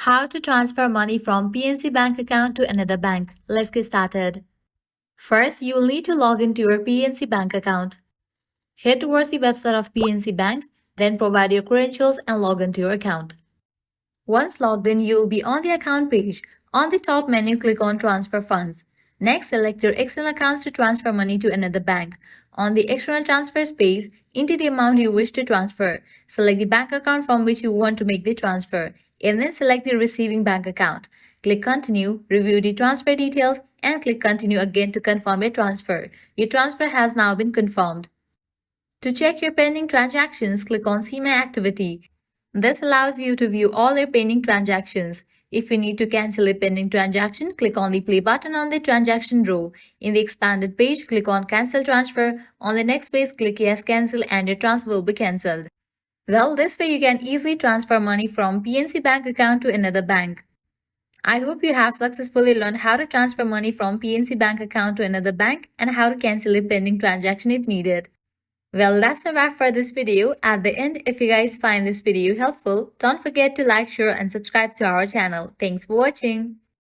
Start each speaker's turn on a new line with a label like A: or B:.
A: How to transfer money from PNC Bank account to another bank. Let's get started. First, you will need to log into your PNC Bank account. Head towards the website of PNC Bank, then provide your credentials and log into your account. Once logged in, you will be on the account page. On the top menu, click on Transfer Funds. Next, select your external accounts to transfer money to another bank. On the external transfers page, enter the amount you wish to transfer. Select the bank account from which you want to make the transfer, and then select the receiving bank account. Click Continue, review the transfer details, and click Continue again to confirm your transfer. Your transfer has now been confirmed. To check your pending transactions, click on See My Activity. This allows you to view all your pending transactions. If you need to cancel a pending transaction, click on the play button on the transaction row. In the expanded page, click on Cancel Transfer. On the next page, click Yes Cancel and your transfer will be cancelled. Well, this way you can easily transfer money from PNC Bank account to another bank. I hope you have successfully learned how to transfer money from PNC Bank account to another bank and how to cancel a pending transaction if needed. Well, that's a wrap for this video. At the end, if you guys find this video helpful, don't forget to like, share and subscribe to our channel. Thanks for watching.